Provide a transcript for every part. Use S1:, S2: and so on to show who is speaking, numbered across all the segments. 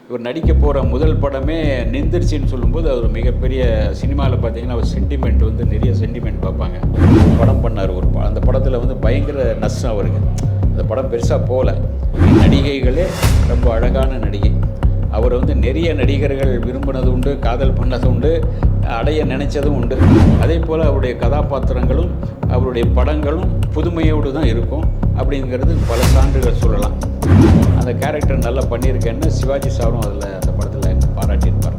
S1: இவர் நடிக்க போகிற முதல் படமே நிந்திருச்சின்னு சொல்லும்போது அது ஒரு மிகப்பெரிய சினிமாவில் பார்த்தீங்கன்னா அவர் சென்டிமெண்ட் வந்து நிறைய சென்டிமெண்ட் பார்ப்பாங்க. படம் பண்ணார் அந்த படத்தில் வந்து பயங்கர நஷ்டம் அவருக்கு. அந்த படம் பெருசாக போகல. நடிகைகளே ரொம்ப அழகான நடிகை. அவர் வந்து நிறைய நடிகர்கள் விரும்பினது உண்டு, காதல் பண்ணது உண்டு, அடைய நினைச்சதும் உண்டு. அதே போல் அவருடைய கதாபாத்திரங்களும் அவருடைய படங்களும் புதுமையோடு தான் இருக்கும் அப்படிங்கிறது பல சான்றுகள் சொல்லலாம். அந்த கேரக்டர் நல்லா பண்ணியிருக்கேன்னு சிவாஜி சாரும் அதில் அந்த படத்தில் பாராட்டியிருப்பார்.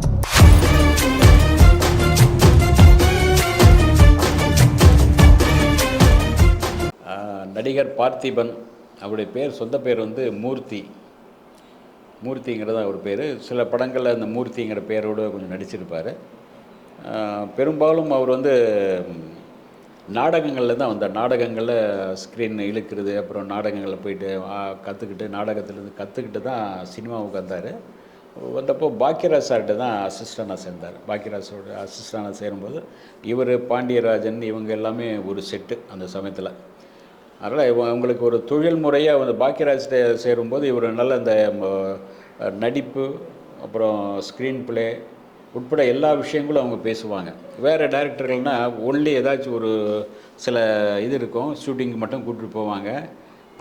S1: நடிகர் பார்த்திபன், அவருடைய பேர் சொந்த பேர் வந்து மூர்த்திங்கிறது அவர் பேர். சில படங்களில் அந்த மூர்த்திங்கிற பேரோடு கொஞ்சம் நடிச்சிருப்பார். பெரும்பாலும் அவர் வந்து நாடகங்களில் தான் வந்தார். நாடகங்களில் ஸ்க்ரீன் இழுக்கிறது, அப்புறம் நாடகங்களில் போயிட்டு நாடகத்துலேருந்து கற்றுக்கிட்டு தான் சினிமாவுக்கு வந்தார். வந்தப்போ பாக்கியராஜ் சார்கிட்ட தான் அசிஸ்டண்டாக சேர்ந்தார். பாக்கியராஜோட அசிஸ்டண்டாக சேரும்போது இவர் பாண்டியராஜன் இவங்க எல்லாமே ஒரு செட்டு அந்த சமயத்தில். அதனால் அவங்களுக்கு ஒரு தொழில் முறையாக வந்து பாக்கியராஜ்கிட்ட சேரும்போது இவர் நல்ல இந்த நடிப்பு, அப்புறம் ஸ்க்ரீன் பிளே உட்பட எல்லா விஷயங்களும் அவங்க பேசுவாங்க. வேறு டைரக்டர்கள்னால் ஒன்லி ஏதாச்சும் ஒரு சில இது இருக்கும், ஷூட்டிங்க்கு மட்டும் கூப்பிட்டு போவாங்க.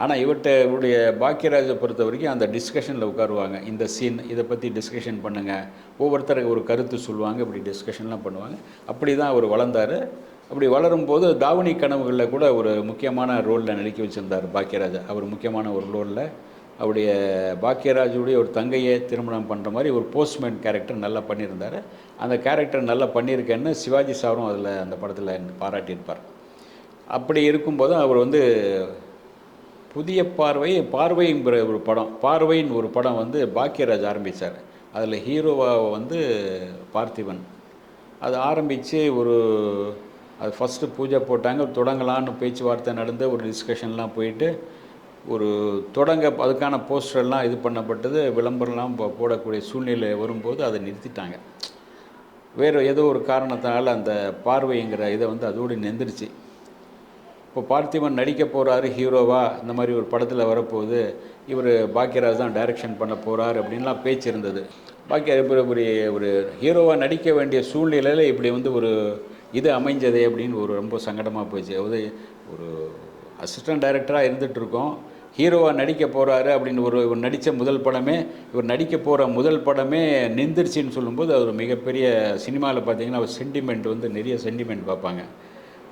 S1: ஆனால் இவருடைய பாக்கியராஜை பொறுத்த வரைக்கும் அந்த டிஸ்கஷனில் உட்காருவாங்க. இந்த சீன் இதை பற்றி டிஸ்கஷன் பண்ணுங்கள், ஒவ்வொருத்தருக்கு ஒரு கருத்து சொல்லுவாங்க, இப்படி டிஸ்கஷன்லாம் பண்ணுவாங்க. அப்படி தான் அவர் வளர்ந்தார். அப்படி வளரும்போது தாவணி கனவுகளில் கூட ஒரு முக்கியமான ரோலில் நடிக்க வச்சுருந்தார் பாக்கியராஜை. அவர் முக்கியமான ஒரு ரோலில் அவருடைய பாக்கியராஜுடைய ஒரு தங்கையை திருமணம் பண்ணுற மாதிரி ஒரு போஸ்ட்மேன் கேரக்டர் நல்லா பண்ணியிருந்தார். அந்த கேரக்டர் நல்லா பண்ணியிருக்கேன்னு சிவாஜி சாரும் அதில் அந்த படத்தில் பாராட்டியிருப்பார். அப்படி இருக்கும்போது அவர் வந்து புதிய பார்வைங்கிற ஒரு படம், பார்வைன்னு ஒரு படம் வந்து பாக்கியராஜ் ஆரம்பித்தார். அதில் ஹீரோவாக வந்து பார்த்திபன். அது ஆரம்பித்து அது ஃபஸ்ட்டு பூஜை போட்டாங்க, தொடங்கலான்னு பேச்சுவார்த்தை நடந்து ஒரு டிஸ்கஷன்லாம் போயிட்டு அதுக்கான போஸ்டர்லாம் இது பண்ணப்பட்டது, விளம்பரம்லாம் போடக்கூடிய சூழ்நிலை வரும்போது அதை நிறுத்திட்டாங்க. வேறு ஏதோ ஒரு காரணத்தினால அந்த பார்வைங்கிற இதை வந்து அதோடு நின்றுடுச்சு. இப்போ பார்த்திபன் நடிக்க போகிறாரு ஹீரோவாக, இந்த மாதிரி ஒரு படத்தில் வரப்போகுது, இவர் பாக்கியராஜ் தான் டைரக்ஷன் பண்ண போகிறார் அப்படின்லாம் பேச்சு இருந்தது. ஒரு ஹீரோவாக நடிக்க வேண்டிய சூழ்நிலையில் இப்படி வந்து ஒரு இது அமைஞ்சதே அப்படின்னு ரொம்ப சங்கடமாக போச்சு. அதாவது ஒரு அசிஸ்டன்ட் டைரக்டராக இருந்துகிட்ருக்கோம், ஹீரோவாக நடிக்க போகிறாரு அப்படின்னு இவர் நடித்த முதல் படமே நிந்திருச்சின்னு சொல்லும்போது அது ஒரு மிகப்பெரிய சினிமாவில் பார்த்தீங்கன்னா ஒரு சென்டிமெண்ட் வந்து நிறைய சென்டிமெண்ட் பார்ப்பாங்க.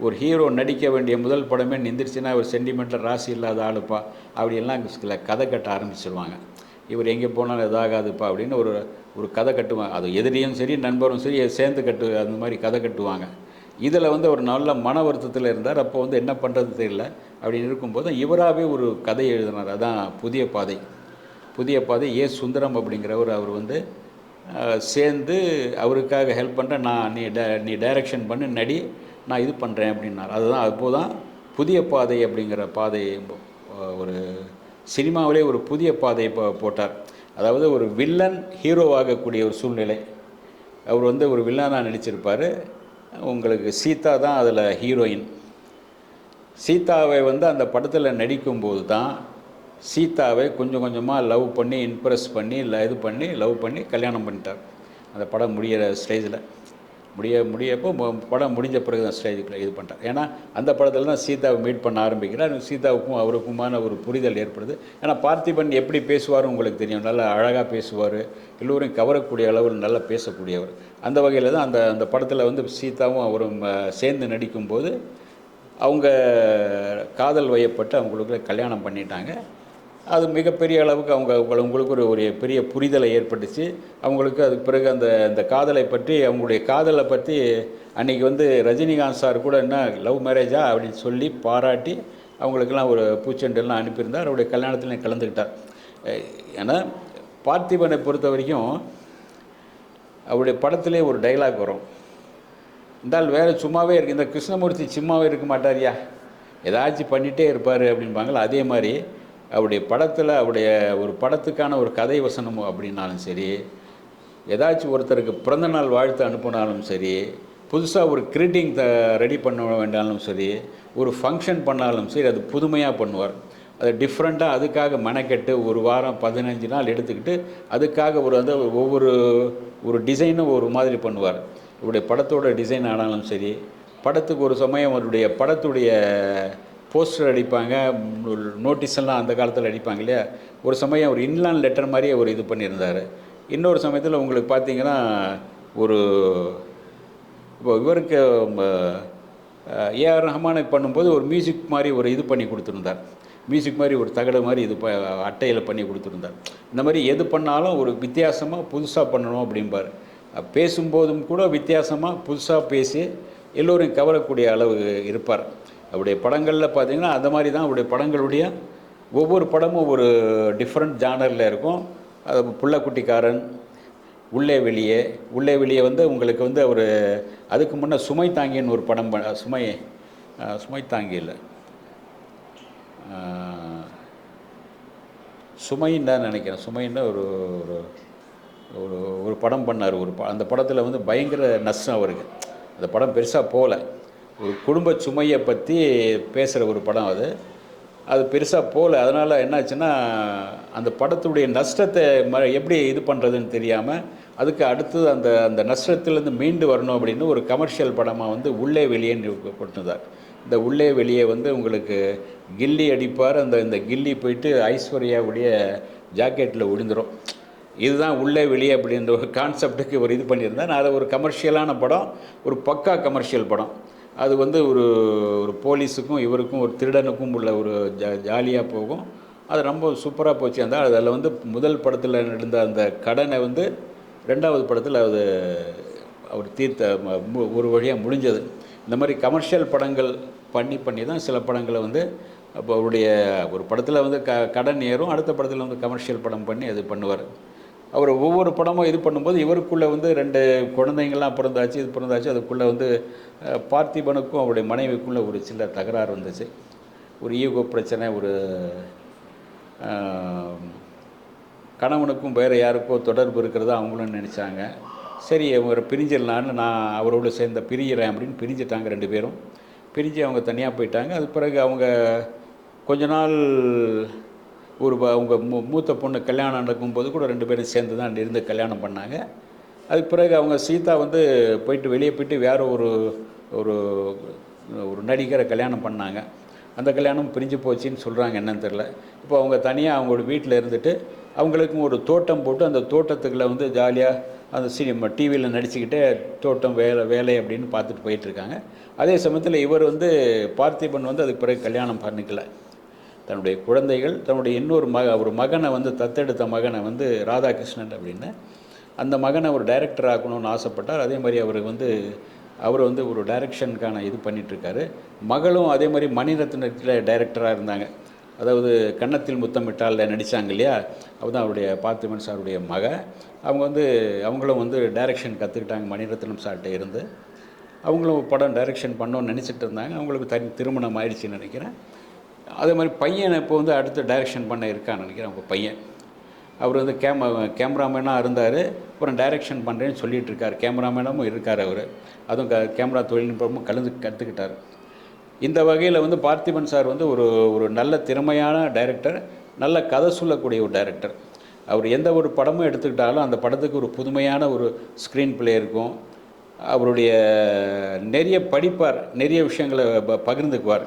S1: ஒரு ஹீரோ நடிக்க வேண்டிய முதல் படமே நிந்திருச்சுன்னா ஒரு சென்டிமெண்ட்டில் ராசி இல்லாத ஆளுப்பா அப்படின்லாம் சில கதை கட்ட ஆரம்பிச்சிருவாங்க. இவர் எங்கே போனாலும் இதாகாதுப்பா அப்படின்னு ஒரு கதை கட்டுவாங்க. அது எதிரியும் சரி நண்பரும் சரி சேர்ந்து அந்த மாதிரி கதை கட்டுவாங்க. இதில் வந்து ஒரு நல்ல மன வருத்தத்தில் இருந்தார். அப்போ வந்து என்ன பண்ணுறது தெரியல அப்படின்னு இருக்கும்போது இவராகவே ஒரு கதை எழுதினார். அதான் புதிய பாதை ஏ சுந்தரம் அப்படிங்கிறவர். அவர் வந்து சேர்ந்து அவருக்காக ஹெல்ப் பண்ணுறேன், நீ டைரக்ஷன் பண்ணி நடி, நான் இது பண்ணுறேன் அப்படின்னார். அப்போதான் புதிய பாதை அப்படிங்கிற பாதை ஒரு சினிமாவிலே ஒரு புதிய பாதையை போட்டார். அதாவது ஒரு வில்லன் ஹீரோவாகக்கூடிய ஒரு சூழ்நிலை. அவர் வந்து ஒரு வில்லனாக நடிச்சிருப்பார். உங்களுக்கு சீதா தான் அதில் ஹீரோயின். சீதாவை வந்து அந்த படத்தில் நடிக்கும்போது தான் சீதாவை கொஞ்சம் கொஞ்சமாக லவ் பண்ணி இம்ப்ரெஸ் பண்ணி லவ் பண்ணி கல்யாணம் பண்ணிட்டார். அந்த படம் முடிகிற ஸ்டேஜில் முடியப்போ படம் முடிஞ்ச பிறகு தான் ஸ்டேஜுக்குள்ள இது பண்ணிட்டார். ஏன்னா அந்த படத்தில் தான் சீதாவை மீட் பண்ண ஆரம்பிக்கிறார். சீதாவுக்கும் அவருக்குமான ஒரு புரிதல் ஏற்படுது. ஏன்னா பார்த்திபன் எப்படி பேசுவார் உங்களுக்கு தெரியும், நல்லா அழகாக பேசுவார், எல்லோரையும் கவரக்கூடிய அளவில் நல்லா பேசக்கூடியவர். அந்த வகையில் தான் அந்த படத்தில் வந்து சீதாவும் அவரும் சேர்ந்து நடிக்கும்போது அவங்க காதல் வயப்பட்டு அவங்களுக்கு கல்யாணம் பண்ணிட்டாங்க. அது மிகப்பெரிய அளவுக்கு உங்களுக்கு ஒரு பெரிய புரிதலை ஏற்பட்டுச்சு. அவங்களுக்கு அதுக்கு பிறகு அந்த காதலை பற்றி, அவங்களுடைய காதலை பற்றி அன்றைக்கி வந்து ரஜினிகாந்த் சார் கூட என்ன லவ் மேரேஜா அப்படின்னு சொல்லி பாராட்டி அவங்களுக்கெல்லாம் ஒரு பூச்செண்டெல்லாம் அனுப்பியிருந்தார். அவருடைய கல்யாணத்தில் கலந்துக்கிட்டார். ஏன்னா பார்த்திபனை பொறுத்த வரைக்கும் அவருடைய படத்திலே ஒரு டைலாக் வரும், இருந்தால் வேறு சும்மாவே இருக்குது, இந்த கிருஷ்ணமூர்த்தி சும்மாவே இருக்க மாட்டார்யா, ஏதாச்சும் பண்ணிகிட்டே இருப்பார் அப்படின்பாங்களா. அதே மாதிரி அவருடைய படத்தில் அவருடைய ஒரு படத்துக்கான ஒரு கதை வசனம் அப்படின்னாலும் சரி, ஏதாச்சும் ஒருத்தருக்கு பிறந்தநாள் வாழ்த்து அனுப்பினாலும் சரி, புதுசாக ஒரு கிரீட்டிங் ரெடி பண்ண வேண்டாலும் சரி, ஒரு ஃபங்க்ஷன் பண்ணாலும் சரி, அது புதுமையாக பண்ணுவார். அது டிஃப்ரெண்ட்டாக அதுக்காக மெனக்கெட்டு ஒரு வாரம் 15 நாள் எடுத்துக்கிட்டு அதுக்காக ஒவ்வொரு ஒரு டிசைனும் ஒரு மாதிரி பண்ணுவார். இவருடைய படத்தோட டிசைன் ஆனாலும் சரி, படத்துக்கு ஒரு சமயம் அவருடைய படத்துடைய போஸ்டர் அடிப்பாங்க, நோட்டீஸ் எல்லாம் அந்த காலத்தில் அடிப்பாங்க இல்லையா. ஒரு சமயம் ஒரு இன்லான் லெட்டர் மாதிரியே ஒரு இது பண்ணியிருந்தார். இன்னொரு சமயத்தில் உங்களுக்கு பார்த்தீங்கன்னா ஒரு இப்போ இவருக்கு ஏஆர் ரஹ்மானை பண்ணும்போது ஒரு மியூசிக் மாதிரி ஒரு இது பண்ணி கொடுத்துருந்தார். மியூசிக் மாதிரி ஒரு தகடு மாதிரி இது அட்டையில் பண்ணி கொடுத்துருந்தார். இந்த மாதிரி எது பண்ணாலும் ஒரு வித்தியாசமாக புதுசாக பண்ணணும் அப்படிம்பார். பேசும்போதும் கூட வித்தியாசமாக புதுசாக பேசி எல்லோரும் கவரக்கூடிய அளவு இருப்பார். அவருடைய படங்களில் பார்த்திங்கன்னா அந்த மாதிரி தான் அவருடைய படங்களுடைய ஒவ்வொரு படமும் ஒரு டிஃப்ரெண்ட் ஜானரில் இருக்கும். அது புள்ளக்குட்டிக்காரன், உள்ளே வெளியே உங்களுக்கு அவர் அதுக்கு முன்னே சுமை தாங்கின்னு ஒரு படம் சுமை தாங்கி இல்லை, சுமைன்னு தான் நினைக்கிறேன். சுமைன்னா ஒரு ஒரு ஒரு படம் பண்ணார். அந்த படத்தில் பயங்கர நஷ்டம் அவருக்கு. அந்த படம் பெருசாக போகல. ஒரு குடும்ப சுமையை பற்றி பேசுகிற ஒரு படம் அது பெருசாக போகல. அதனால் என்னாச்சுன்னா அந்த படத்துடைய நஷ்டத்தை எப்படி இது பண்ணுறதுன்னு தெரியாமல் அதுக்கு அடுத்தது அந்த நஷ்டத்துலேருந்து மீண்டு வரணும் அப்படின்னு ஒரு கமர்ஷியல் படமாக உள்ளே வெளியேன்னு போட்டுருந்தார். இந்த உள்ளே வெளியே உங்களுக்கு கில்லி அடிப்பார். இந்த கில்லி போயிட்டு ஐஸ்வர்யாவுடைய ஜாக்கெட்டில் விழுந்துடும். இதுதான் உள்ளே வெளியே அப்படின்ற ஒரு கான்செப்டுக்கு ஒரு இது பண்ணியிருந்தார். அது ஒரு கமர்ஷியலான படம், ஒரு பக்கா கமர்ஷியல் படம். அது ஒரு போலீஸுக்கும் இவருக்கும் ஒரு திருடனுக்கும் உள்ள ஒரு ஜாலியாக போகும். அது ரொம்ப சூப்பராக போச்சு. அதில் முதல் படத்தில் நடந்த அந்த கடனை 2வது படத்தில் அவர் தீர்த்த ஒரு வழியாக முடிஞ்சது. இந்த மாதிரி கமர்ஷியல் படங்கள் பண்ணி தான் சில படங்களை அப்போ அவருடைய ஒரு படத்தில் கடன் ஏறும், அடுத்த படத்தில் கமர்ஷியல் படம் பண்ணி அது பண்ணுவார். அவர் ஒவ்வொரு படமும் இது பண்ணும்போது இவருக்குள்ளே 2 குழந்தைங்கள்லாம் பிறந்தாச்சு, இது பிறந்தாச்சு. அதுக்குள்ளே பார்த்திபனுக்கும் அவருடைய மனைவிக்குள்ளே ஒரு சில தகராறு வந்துச்சு. ஒரு ஈகோ பிரச்சனை, ஒரு கணவனுக்கும் வேறு யாருக்கோ தொடர்பு இருக்கிறதா அவங்களும் நினச்சாங்க. சரி அவங்க பிரிஞ்சிடலான்னு நான் அவரோடு சேர்ந்த பிரிகிறேன் அப்படின்னு பிரிஞ்சிட்டாங்க 2 பேரும். பிரிஞ்சு அவங்க தனியாக போயிட்டாங்க. அது பிறகு அவங்க கொஞ்ச நாள் அவங்க மூத்த பொண்ணு கல்யாணம் நடக்கும்போது கூட 2 பேரும் சேர்ந்து தான் இருந்து கல்யாணம் பண்ணாங்க. அதுக்கு பிறகு அவங்க சீதா போயிட்டு வெளியே போயிட்டு வேறு ஒரு ஒரு நடிகரை கல்யாணம் பண்ணாங்க. அந்த கல்யாணம் பிரிஞ்சு போச்சுன்னு சொல்கிறாங்க, என்னன்னு தெரில. இப்போ அவங்க தனியாக அவங்களோட வீட்டில் இருந்துட்டு அவங்களுக்கும் ஒரு தோட்டம் போட்டு அந்த தோட்டத்துக்குள்ளே ஜாலியாக அந்த சினிமா டிவியில் நடிச்சுக்கிட்டே தோட்டம் வேலை அப்படின்னு பார்த்துட்டு போயிட்டுருக்காங்க. அதே சமயத்தில் இவர் பார்த்திபன் அதுக்கு பிறகு கல்யாணம் பண்ணிக்கல. தன்னுடைய குழந்தைகள், தன்னுடைய இன்னொரு ஒரு மகனை தத்தெடுத்த மகனை ராதாகிருஷ்ணன் அப்படின்னு அந்த மகனை ஒரு டைரக்டர் ஆக்கணும்னு ஆசைப்பட்டார். அதே மாதிரி அவர் ஒரு டைரக்ஷனுக்கான இது பண்ணிகிட்ருக்காரு. மகளும் அதே மாதிரி மணிரத்னத்தில் டைரக்டராக இருந்தாங்க. அதாவது கன்னத்தில் முத்தமிட்டால் நடித்தாங்க இல்லையா, அவர் தான் அவருடைய பார்த்திபன் சாருடைய மக. அவங்க அவங்களும் டைரக்ஷன் கற்றுக்கிட்டாங்க மணிரத்னம் சார்கிட்ட இருந்து. அவங்களும் படம் டைரக்ஷன் பண்ணோன்னு நினச்சிட்டு இருந்தாங்க. அவங்களுக்கு திருமணம் ஆயிடுச்சுன்னு நினைக்கிறேன். அதே மாதிரி பையன் இப்போ அடுத்து டைரக்ஷன் பண்ண இருக்கான்னு நினைக்கிறேன். அவங்க பையன் அவர் கேமராமேனாக இருந்தார். அப்புறம் டைரக்ஷன் பண்ணுறேன்னு சொல்லிகிட்டு இருக்கார். கேமராமேனாகவும் இருக்கார் அவர். அதுவும் கேமரா தொழில்நுட்பமும் கற்றுக்கிட்டார். இந்த வகையில் பார்த்திபன் சார் ஒரு நல்ல திறமையான டைரக்டர், நல்ல கதை சொல்லக்கூடிய ஒரு டைரக்டர். அவர் எந்த ஒரு படமும் எடுத்துக்கிட்டாலும் அந்த படத்துக்கு ஒரு புதுமையான ஒரு ஸ்க்ரீன் பிளே இருக்கும். அவருடைய நிறைய படிப்பார், நிறைய விஷயங்களை பகிர்ந்துக்குவார்.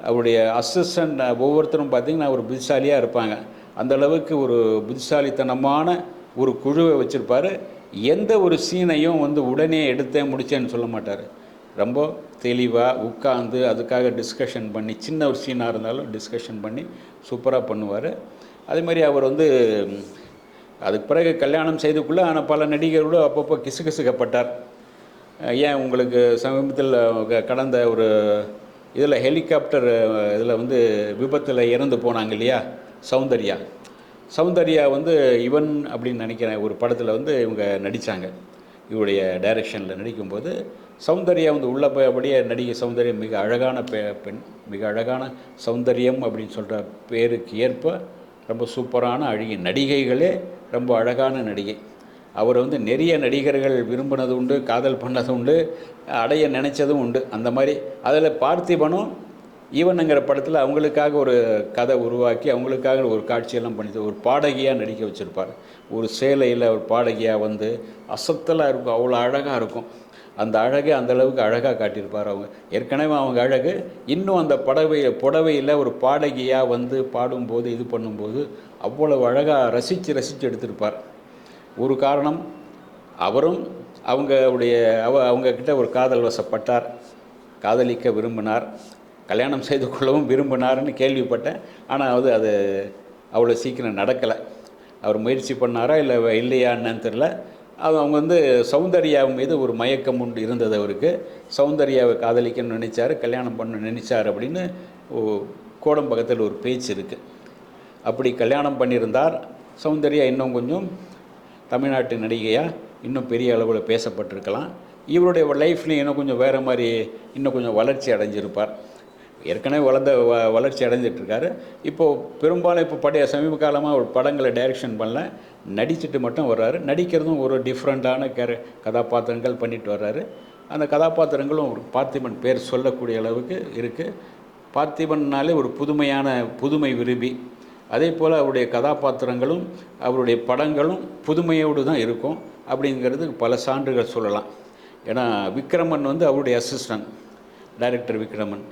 S1: அவருடைய அசிஸ்டன்ட் ஒவ்வொருத்தரும் பார்த்திங்கன்னா ஒரு புத்திசாலியாக இருப்பாங்க. அந்தளவுக்கு ஒரு புத்திசாலித்தனமான ஒரு குழுவை வச்சுருப்பார். எந்த ஒரு சீனையும் உடனே எடுத்தேன் முடித்தேன்னு சொல்ல மாட்டார். ரொம்ப தெளிவாக உட்காந்து அதுக்காக டிஸ்கஷன் பண்ணி, சின்ன ஒரு சீனாக இருந்தாலும் டிஸ்கஷன் பண்ணி சூப்பராக பண்ணுவார். அதே மாதிரி அவர் அதுக்கு பிறகு கல்யாணம் செய்துக்குள்ளே ஆனால் பல நடிகர்களோடு அப்பப்போ கிசுகிசுக்கப்பட்டார். ஏன் உங்களுக்கு சமீபத்தில் கடந்த ஒரு இதில் ஹெலிகாப்டர் இதில் விபத்தில் இறந்து போனாங்க இல்லையா, சௌந்தர்யா இவன் அப்படின்னு நினைக்கிறேன் ஒரு படத்தில் இவங்க நடித்தாங்க. இவருடைய டைரக்ஷனில் நடிக்கும்போது சௌந்தர்யா உள்ளே போய் அப்படியே நடிகை சௌந்தர்யம் மிக அழகான பெண், மிக அழகான சௌந்தர்யம் அப்படின்னு சொல்கிற பேருக்கு ஏற்ப ரொம்ப சூப்பரான அழகிய நடிகைகளே ரொம்ப அழகான நடிகை. அவர் நிறைய நடிகர்கள் விரும்பினது உண்டு, காதல் பண்ணது உண்டு, அடைய நினச்சதும் உண்டு. அந்த மாதிரி அதில் பார்த்திபனும் ஈவனுங்கிற படத்தில் அவங்களுக்காக ஒரு கதை உருவாக்கி அவங்களுக்காக ஒரு காட்சியெல்லாம் பண்ணி ஒரு பாடகியாக நடிக்க வச்சுருப்பார். ஒரு சேலையில் ஒரு பாடகியாக வந்து அசத்தலாக இருக்கும், அவ்வளோ அழகாக இருக்கும். அந்த அழகை அந்தளவுக்கு அழகாக காட்டியிருப்பார் அவங்க. ஏற்கனவே அவங்க அழகு இன்னும் அந்த புடவையில் ஒரு பாடகியாக வந்து பாடும்போது இது பண்ணும்போது அவ்வளவு அழகாக ரசித்து எடுத்திருப்பார். ஒரு காரணம் அவரும் அவங்கக்கிட்ட ஒரு காதல் வசப்பட்டார், காதலிக்க விரும்பினார், கல்யாணம் செய்து கொள்ளவும் விரும்பினார்னு கேள்விப்பட்டேன். ஆனால் அது அவ்வளோ சீக்கிரம் நடக்கலை. அவர் முயற்சி பண்ணாரா இல்லையா என்னன்னு தெரில. அவங்க வந்து சௌந்தர்யா மீது ஒரு மயக்கம் உண்டு இருந்தது அவருக்கு. சௌந்தர்யாவை காதலிக்கணும்னு நினச்சார், கல்யாணம் பண்ண நினச்சார் அப்படின்னு கோடம்பக்கத்தில் ஒரு பேச்சு இருக்குது. அப்படி கல்யாணம் பண்ணியிருந்தார் சௌந்தர்யா இன்னும் கொஞ்சம் தமிழ்நாட்டு நடிகையாக இன்னும் பெரிய அளவில் பேசப்பட்டிருக்கலாம். இவருடைய லைஃப்லேயும் இன்னும் கொஞ்சம் வேறு மாதிரி இன்னும் கொஞ்சம் வளர்ச்சி அடைஞ்சிருப்பார். ஏற்கனவே வளர்ச்சி அடைஞ்சிட்ருக்காரு. இப்போது பெரும்பாலும் இப்போ சமீப காலமாக ஒரு படங்களை டைரக்ஷன் பண்ணல, நடிச்சுட்டு மட்டும் வர்றாரு. நடிக்கிறதும் ஒரு டிஃப்ரெண்ட்டான கதாபாத்திரங்கள் பண்ணிட்டு வர்றாரு. அந்த கதாபாத்திரங்களும் ஒரு பார்த்திபன் பேர் சொல்லக்கூடிய அளவுக்கு இருக்குது. பார்த்திபன்னாலே ஒரு புதுமை விரும்பி, அதே போல் அவருடைய கதாபாத்திரங்களும் அவருடைய படங்களும் புதுமையோடு தான் இருக்கும் அப்படிங்கிறது பல சான்றுகள் சொல்லலாம். ஏன்னா விக்ரமன் வந்து அவருடைய அசிஸ்டன்ட், டைரக்டர் விக்ரமன்.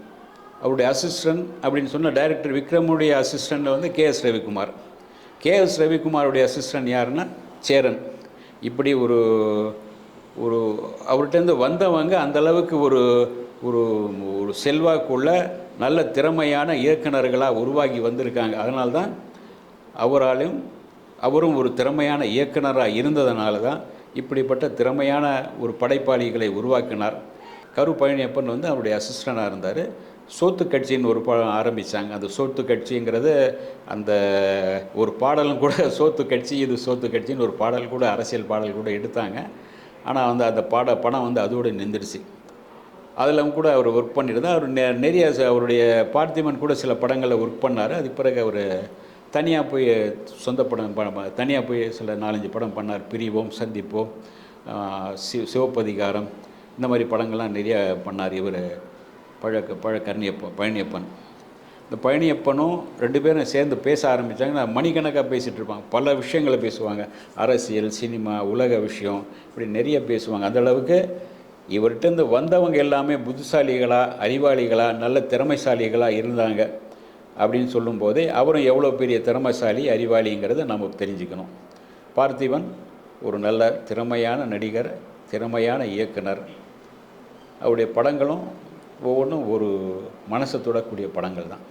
S1: அவருடைய அசிஸ்டன்ட் அப்படின்னு சொன்ன டைரக்டர் விக்ரமுடைய அசிஸ்டண்ட் வந்து கேஎஸ் ரவிக்குமார். கேஎஸ் ரவிக்குமாருடைய அசிஸ்டன்ட் யாருன்னா சேரன். இப்படி ஒரு அவர்கிட்டருந்து வந்தவங்க அந்தளவுக்கு ஒரு ஒரு செல்வாக்குள்ள நல்ல திறமையான இயக்குநர்களாக உருவாகி வந்திருக்காங்க. அதனால்தான் அவரும் ஒரு திறமையான இயக்குனராக இருந்ததுனால தான் இப்படிப்பட்ட திறமையான ஒரு படைப்பாளிகளை உருவாக்கினார். கரு பழனியப்பன் வந்து அவருடைய அசிஸ்டண்டாக இருந்தார். சோத்து கட்சின்னு ஒரு படம் ஆரம்பித்தாங்க. அந்த சோத்து கட்சிங்கிறது அந்த ஒரு பாடலும் கூட சோத்து கட்சி இது சோத்து கட்சின்னு ஒரு பாடல் கூட அரசியல் பாடல் கூட எடுத்தாங்க. ஆனால் வந்து அந்த படம் வந்து அதோடு நின்றுடுச்சு. அதில் கூட அவர் ஒர்க் பண்ணியிருந்தார். அவர் நிறைய அவருடைய பார்த்திபன் கூட சில படங்களில் ஒர்க் பண்ணார். அதுக்கு பிறகு அவர் தனியாக போய் சொந்த தனியாக போய் சில 4-5 படம் பண்ணார். பிரிவோம், சந்திப்போம், சிவப்பதிகாரம், இந்த மாதிரி படங்கள்லாம் நிறைய பண்ணார் இவர் பழனியப்பன். இந்த பழனியப்பனும் 2 பேரும் சேர்ந்து பேச ஆரம்பித்தாங்கன்னா மணிக்கணக்காக பேசிகிட்டு இருப்பாங்க. பல விஷயங்களை பேசுவாங்க. அரசியல், சினிமா, உலக விஷயம், இப்படி நிறைய பேசுவாங்க. அந்தளவுக்கு இவர்கிட்டருந்து வந்தவங்க எல்லாமே புத்திசாலிகளாக, அறிவாளிகளாக, நல்ல திறமைசாலிகளாக இருந்தாங்க அப்படின்னு சொல்லும்போதே அவரும் எவ்வளோ பெரிய திறமைசாலி, அறிவாளிங்கிறத நம்ம தெரிஞ்சுக்கணும். பார்த்திபன் ஒரு நல்ல திறமையான நடிகர், திறமையான இயக்குனர். அவருடைய படங்களும் ஒவ்வொன்றும் ஒரு மனசை தொடக்கூடிய படங்கள் தான்.